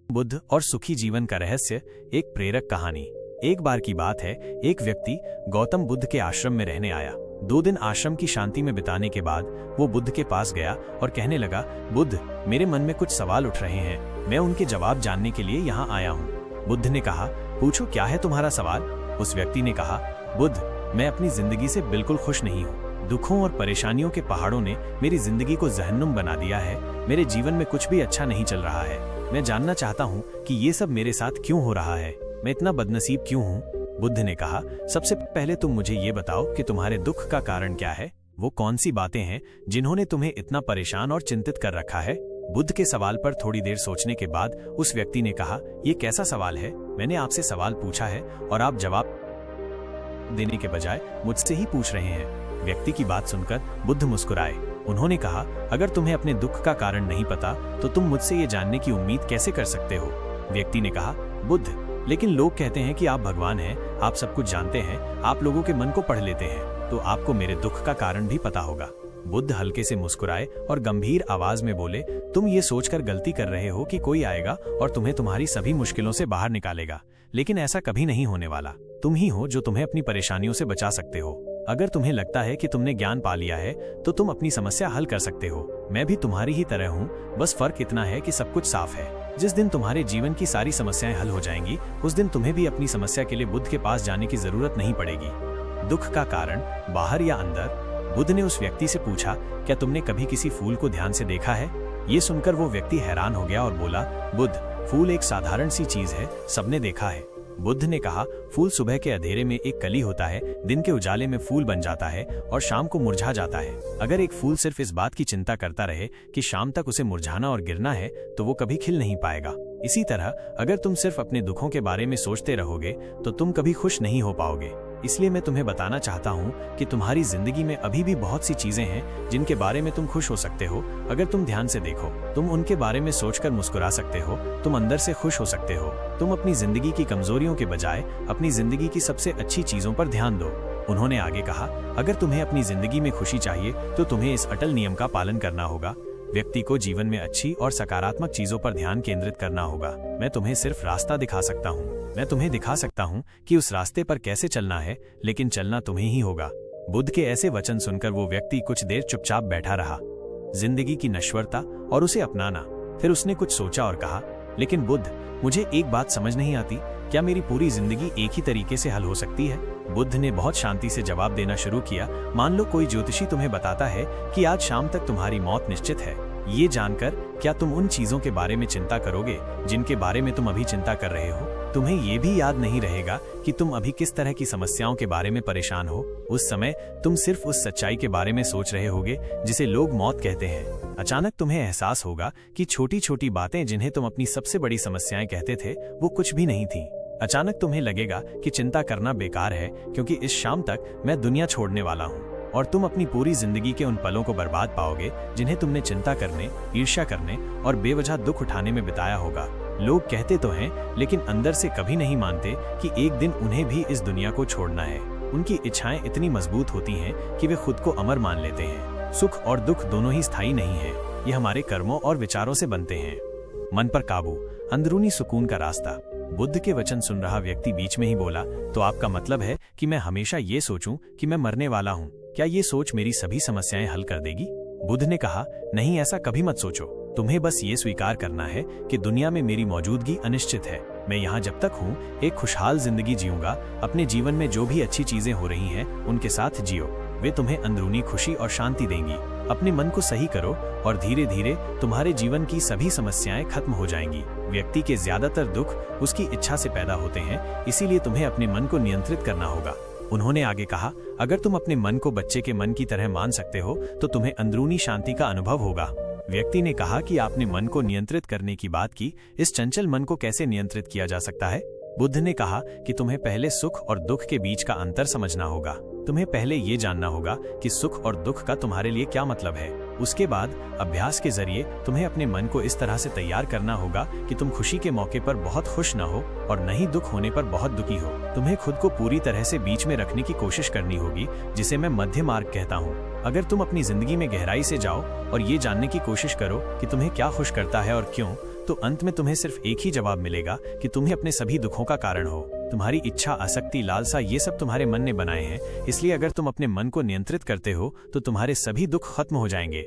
बुद्ध और सुखी जीवन का रहस्य। एक प्रेरक कहानी। एक बार की बात है, एक व्यक्ति गौतम बुद्ध के आश्रम में रहने आया। 2 दिन आश्रम की शांति में बिताने के बाद वो बुद्ध के पास गया और कहने लगा, बुद्ध, मेरे मन में कुछ सवाल उठ रहे हैं, मैं उनके जवाब जानने के लिए यहाँ आया हूँ। बुद्ध ने कहा, पूछो, क्या है तुम्हारा सवाल? उस व्यक्ति ने कहा, बुद्ध, मैं अपनी जिंदगी से बिल्कुल खुश नहीं हूँ। दुखों और परेशानियों के पहाड़ों ने मेरी जिंदगी को जहन्नुम बना दिया है। मेरे जीवन में कुछ भी अच्छा नहीं चल रहा है। मैं जानना चाहता हूँ कि ये सब मेरे साथ क्यों हो रहा है, मैं इतना बदनसीब क्यों हूँ। बुद्ध ने कहा, सबसे पहले तुम मुझे ये बताओ कि तुम्हारे दुख का कारण क्या है। वो कौन सी बातें हैं जिन्होंने तुम्हें इतना परेशान और चिंतित कर रखा है? बुद्ध के सवाल पर थोड़ी देर सोचने के बाद उस व्यक्ति ने कहा, ये कैसा सवाल है? मैंने आपसे सवाल पूछा है और आप जवाब देने के बजाय मुझसे ही पूछ रहे हैं। व्यक्ति की बात सुनकर बुद्ध मुस्कुराए। उन्होंने कहा, अगर तुम्हें अपने दुख का कारण नहीं पता तो तुम मुझसे ये जानने की उम्मीद कैसे कर सकते हो? व्यक्ति ने कहा, बुद्ध, लेकिन लोग कहते हैं कि आप भगवान हैं, आप सब कुछ जानते हैं, आप लोगों के मन को पढ़ लेते हैं, तो आपको मेरे दुख का कारण भी पता होगा। बुद्ध हल्के से मुस्कुराए और गंभीर आवाज में बोले, तुम ये सोचकर गलती कर रहे हो कि कोई आएगा और तुम्हें तुम्हारी सभी मुश्किलों से बाहर निकालेगा, लेकिन ऐसा कभी नहीं होने वाला। तुम ही हो जो तुम्हें अपनी परेशानियों से बचा सकते हो। अगर तुम्हें लगता है कि तुमने ज्ञान पा लिया है तो तुम अपनी समस्या हल कर सकते हो। मैं भी तुम्हारी ही तरह हूँ, बस फर्क इतना है कि सब कुछ साफ है। जिस दिन तुम्हारे जीवन की सारी समस्याएं हल हो जाएंगी, उस दिन तुम्हें भी अपनी समस्या के लिए बुद्ध के पास जाने की जरूरत नहीं पड़ेगी। दुख का कारण बाहर या अंदर? बुद्ध ने उस व्यक्ति से पूछा, क्या तुमने कभी किसी फूल को ध्यान से देखा है? ये सुनकर वो व्यक्ति हैरान हो गया और बोला, बुद्ध, फूल एक साधारण सी चीज है, सबने देखा है। बुद्ध ने कहा, फूल सुबह के अंधेरे में एक कली होता है, दिन के उजाले में फूल बन जाता है और शाम को मुरझा जाता है। अगर एक फूल सिर्फ इस बात की चिंता करता रहे कि शाम तक उसे मुरझाना और गिरना है, तो वो कभी खिल नहीं पाएगा। इसी तरह अगर तुम सिर्फ अपने दुखों के बारे में सोचते रहोगे तो तुम कभी खुश नहीं हो पाओगे। इसलिए मैं तुम्हें बताना चाहता हूँ कि तुम्हारी जिंदगी में अभी भी बहुत सी चीजें हैं जिनके बारे में तुम खुश हो सकते हो। अगर तुम ध्यान से देखो, तुम उनके बारे में सोचकर मुस्कुरा सकते हो, तुम अंदर से खुश हो सकते हो। तुम अपनी जिंदगी की कमजोरियों के बजाय अपनी जिंदगी की सबसे अच्छी चीजों पर ध्यान दो। उन्होंने आगे कहा, अगर तुम्हें अपनी जिंदगी में खुशी चाहिए तो तुम्हें इस अटल नियम का पालन करना होगा। व्यक्ति को जीवन में अच्छी और सकारात्मक चीजों पर ध्यान केंद्रित करना होगा। मैं तुम्हें सिर्फ रास्ता दिखा सकता हूँ, मैं तुम्हें दिखा सकता हूँ कि उस रास्ते पर कैसे चलना है, लेकिन चलना तुम्हें ही होगा। बुद्ध के ऐसे वचन सुनकर वो व्यक्ति कुछ देर चुपचाप बैठा रहा। जिंदगी की नश्वरता और उसे अपनाना। फिर उसने कुछ सोचा और कहा, लेकिन बुद्ध, मुझे एक बात समझ नहीं आती, क्या मेरी पूरी जिंदगी एक ही तरीके से हल हो सकती है? बुद्ध ने बहुत शांति से जवाब देना शुरू किया, मान लो कोई ज्योतिषी तुम्हें बताता है कि आज शाम तक तुम्हारी मौत निश्चित है। ये जानकर क्या तुम उन चीजों के बारे में चिंता करोगे जिनके बारे में तुम अभी चिंता कर रहे हो? तुम्हें ये भी याद नहीं रहेगा कि तुम अभी किस तरह की समस्याओं के बारे में परेशान हो। उस समय तुम सिर्फ उस सच्चाई के बारे में सोच रहे होगे जिसे लोग मौत कहते हैं। अचानक तुम्हें एहसास होगा कि छोटी छोटी बातें जिन्हें तुम अपनी सबसे बड़ी समस्याएं कहते थे, वो कुछ भी नहीं थी। अचानक तुम्हें लगेगा कि चिंता करना बेकार है, क्योंकि इस शाम तक मैं दुनिया छोड़ने वाला हूँ। और तुम अपनी पूरी जिंदगी के उन पलों को बर्बाद पाओगे जिन्हें तुमने चिंता करने, ईर्ष्या करने और बेवजह दुख उठाने में बिताया होगा। लोग कहते तो हैं, लेकिन अंदर से कभी नहीं मानते कि एक दिन उन्हें भी इस दुनिया को छोड़ना है। उनकी इच्छाएं इतनी मजबूत होती हैं कि वे खुद को अमर मान लेते हैं। सुख और दुख दोनों ही स्थायी नहीं है, ये हमारे कर्मों और विचारों से बनते हैं। मन पर काबू, अंदरूनी सुकून का रास्ता। बुद्ध के वचन सुन रहा व्यक्ति बीच में ही बोला, तो आपका मतलब है कि मैं हमेशा ये सोचूं कि मैं मरने वाला हूँ? क्या ये सोच मेरी सभी समस्याएं हल कर देगी? बुद्ध ने कहा, नहीं, ऐसा कभी मत सोचो। तुम्हें बस ये स्वीकार करना है कि दुनिया में मेरी मौजूदगी अनिश्चित है। मैं यहाँ जब तक हूँ एक खुशहाल जिंदगी जीऊंगा। अपने जीवन में जो भी अच्छी चीजें हो रही हैं उनके साथ जियो, वे तुम्हें अंदरूनी खुशी और शांति देंगी। अपने मन को सही करो और धीरे धीरे तुम्हारे जीवन की सभी समस्याएं खत्म हो जाएंगी। व्यक्ति के ज्यादातर दुख उसकी इच्छा से पैदा होते हैं, इसीलिए तुम्हें अपने मन को नियंत्रित करना होगा। उन्होंने आगे कहा, अगर तुम अपने मन को बच्चे के मन की तरह मान सकते हो तो तुम्हें अंदरूनी शांति का अनुभव होगा। व्यक्ति ने कहा कि आपने मन को नियंत्रित करने की बात की, इस चंचल मन को कैसे नियंत्रित किया जा सकता है? बुद्ध ने कहा कि तुम्हें पहले सुख और दुख के बीच का अंतर समझना होगा। तुम्हें पहले ये जानना होगा कि सुख और दुख का तुम्हारे लिए क्या मतलब है। उसके बाद अभ्यास के जरिए तुम्हें अपने मन को इस तरह से तैयार करना होगा कि तुम खुशी के मौके पर बहुत खुश न हो और न ही दुख होने पर बहुत दुखी हो। तुम्हें खुद को पूरी तरह से बीच में रखने की कोशिश करनी होगी, जिसे मैं मध्य मार्ग कहता हूँ। अगर तुम अपनी जिंदगी में गहराई से जाओ और ये जानने की कोशिश करो कि तुम्हें क्या खुश करता है और क्यों, तो अंत में तुम्हें सिर्फ एक ही जवाब मिलेगा कि तुम्हें अपने सभी दुखों का कारण हो। तुम्हारी इच्छा, आसक्ति, लालसा ये सब तुम्हारे मन ने बनाए हैं। इसलिए अगर तुम अपने मन को नियंत्रित करते हो तो तुम्हारे सभी दुख खत्म हो जाएंगे।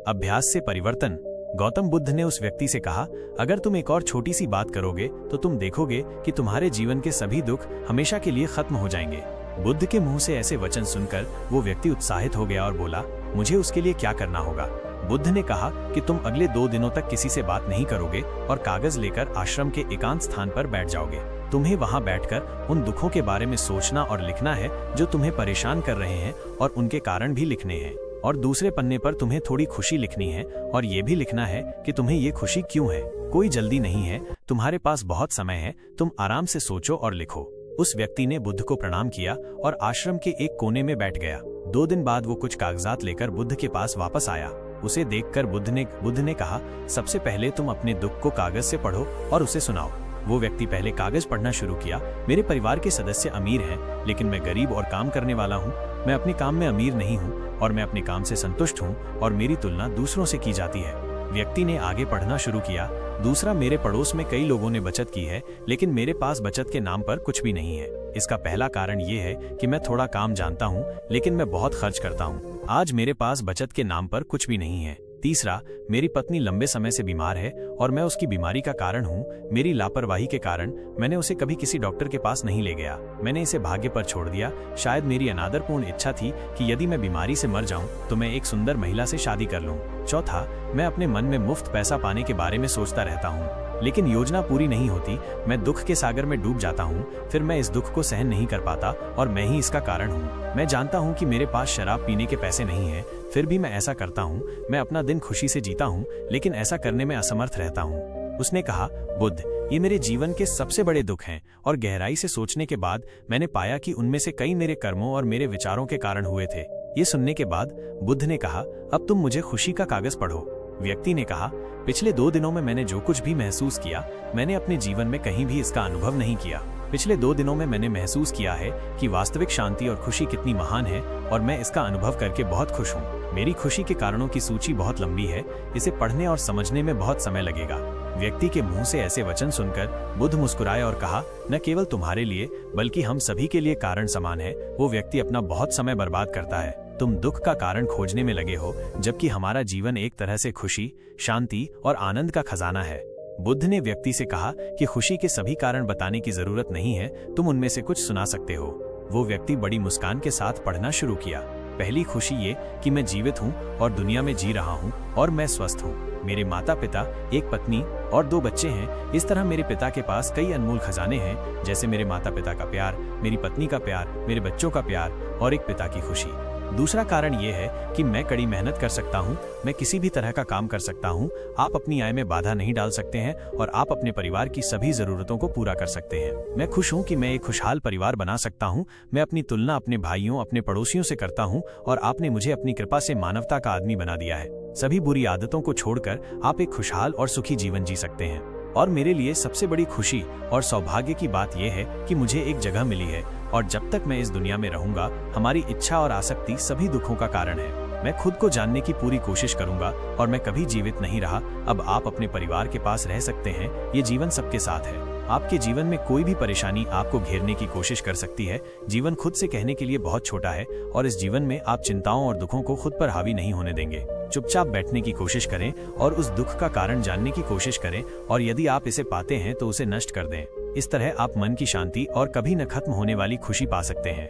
अभ्यास से परिवर्तन। गौतम बुद्ध ने उस व्यक्ति से कहा, अगर तुम एक और छोटी सी बात करोगे तो तुम देखोगे कि तुम्हारे जीवन के सभी दुख हमेशा के लिए खत्म हो जाएंगे। बुद्ध के मुंह से ऐसे वचन सुनकर वो व्यक्ति उत्साहित हो गया और बोला, मुझे उसके लिए क्या करना होगा? बुद्ध ने कहा कि तुम अगले 2 दिनों तक किसी से बात नहीं करोगे और कागज लेकर आश्रम के एकांत स्थान पर बैठ जाओगे। तुम्हें वहां बैठकर उन दुखों के बारे में सोचना और लिखना है जो तुम्हें परेशान कर रहे हैं, और उनके कारण भी लिखने हैं। और दूसरे पन्ने पर तुम्हें थोड़ी खुशी लिखनी है और ये भी लिखना है कि तुम्हें ये खुशी क्यों है। कोई जल्दी नहीं है, तुम्हारे पास बहुत समय है, तुम आराम से सोचो और लिखो। उस व्यक्ति ने बुद्ध को प्रणाम किया और आश्रम के एक कोने में बैठ गया। 2 दिन बाद वो कुछ कागजात लेकर बुद्ध के पास वापस आया। उसे देखकर बुद्ध ने कहा, सबसे पहले तुम अपने दुख को कागज से पढ़ो और उसे सुनाओ। वो व्यक्ति पहले कागज पढ़ना शुरू किया। मेरे परिवार के सदस्य अमीर हैं, लेकिन मैं गरीब और काम करने वाला हूँ। मैं अपने काम में अमीर नहीं हूँ और मैं अपने काम से संतुष्ट हूँ और मेरी तुलना दूसरों से की जाती है। व्यक्ति ने आगे पढ़ना शुरू किया। दूसरा, मेरे पड़ोस में कई लोगों ने बचत की है, लेकिन मेरे पास बचत के नाम पर कुछ भी नहीं है। इसका पहला कारण ये है कि मैं थोड़ा काम जानता हूँ, लेकिन मैं बहुत खर्च करता हूँ। आज मेरे पास बचत के नाम पर कुछ भी नहीं है। तीसरा, मेरी पत्नी लंबे समय से बीमार है और मैं उसकी बीमारी का कारण हूँ। मेरी लापरवाही के कारण मैंने उसे कभी किसी डॉक्टर के पास नहीं ले गया। मैंने इसे भाग्य पर छोड़ दिया। शायद मेरी अनादरपूर्ण इच्छा थी कि यदि मैं बीमारी से मर जाऊं तो मैं एक सुंदर महिला से शादी कर लूं। चौथा, मैं अपने मन में मुफ्त पैसा पाने के बारे में सोचता रहता हूँ, लेकिन योजना पूरी नहीं होती। मैं दुख के सागर में डूब जाता हूँ, फिर मैं इस दुख को सहन नहीं कर पाता और मैं ही इसका कारण हूँ। मैं जानता हूँ कि मेरे पास शराब पीने के पैसे नहीं हैं, फिर भी मैं ऐसा करता हूँ। मैं अपना दिन खुशी से जीता हूँ, लेकिन ऐसा करने में असमर्थ रहता हूँ। उसने कहा, बुद्ध, ये मेरे जीवन के सबसे बड़े दुख हैं, और गहराई से सोचने के बाद मैंने पाया कि उनमें से कई मेरे कर्मों और मेरे विचारों के कारण हुए थे। ये सुनने के बाद बुद्ध ने कहा, अब तुम मुझे खुशी का कागज पढ़ो। व्यक्ति ने कहा, पिछले 2 दिनों में मैंने जो कुछ भी महसूस किया, मैंने अपने जीवन में कहीं भी इसका अनुभव नहीं किया। पिछले 2 दिनों में मैंने महसूस किया है कि वास्तविक शांति और खुशी कितनी महान है, और मैं इसका अनुभव करके बहुत खुश हूँ। मेरी खुशी के कारणों की सूची बहुत लंबी है, इसे पढ़ने और समझने में बहुत समय लगेगा। व्यक्ति के मुंह से ऐसे वचन सुनकर बुद्ध मुस्कुराए और कहा, न केवल तुम्हारे लिए बल्कि हम सभी के लिए कारण समान है। वो व्यक्ति अपना बहुत समय बर्बाद करता है। तुम दुख का कारण खोजने में लगे हो, जबकि हमारा जीवन एक तरह से खुशी, शांति और आनंद का खजाना है। बुद्ध ने व्यक्ति से कहा कि खुशी के सभी कारण बताने की जरूरत नहीं है, तुम उनमें से कुछ सुना सकते हो। वो व्यक्ति बड़ी मुस्कान के साथ पढ़ना शुरू किया। पहली खुशी ये कि मैं जीवित हूँ और दुनिया में जी रहा हूँ और मैं स्वस्थ हूँ। मेरे माता पिता, एक पत्नी और 2 बच्चे हैं। इस तरह मेरे पिता के पास कई अनमोल खजाने हैं, जैसे मेरे माता पिता का प्यार, मेरी पत्नी का प्यार, मेरे बच्चों का प्यार और एक पिता की खुशी। दूसरा कारण ये है कि मैं कड़ी मेहनत कर सकता हूँ, मैं किसी भी तरह का काम कर सकता हूँ। आप अपनी आय में बाधा नहीं डाल सकते हैं और आप अपने परिवार की सभी जरूरतों को पूरा कर सकते हैं। मैं खुश हूँ कि मैं एक खुशहाल परिवार बना सकता हूँ। मैं अपनी तुलना अपने भाइयों, अपने पड़ोसियों से करता हूँ और आपने मुझे अपनी कृपा से मानवता का आदमी बना दिया है। सभी बुरी आदतों को छोड़कर आप एक खुशहाल और सुखी जीवन जी सकते हैं। और मेरे लिए सबसे बड़ी खुशी और सौभाग्य की बात यह है कि मुझे एक जगह मिली है, और जब तक मैं इस दुनिया में रहूंगा, हमारी इच्छा और आसक्ति सभी दुखों का कारण है। मैं खुद को जानने की पूरी कोशिश करूंगा और मैं कभी जीवित नहीं रहा। अब आप अपने परिवार के पास रह सकते हैं। ये जीवन सबके साथ है। आपके जीवन में कोई भी परेशानी आपको घेरने की कोशिश कर सकती है। जीवन खुद से कहने के लिए बहुत छोटा है और इस जीवन में आप चिंताओं और दुखों को खुद पर हावी नहीं होने देंगे। चुपचाप बैठने की कोशिश करें और उस दुख का कारण जानने की कोशिश करें, और यदि आप इसे पाते हैं तो उसे नष्ट कर दें। इस तरह आप मन की शांति और कभी न खत्म होने वाली खुशी पा सकते हैं।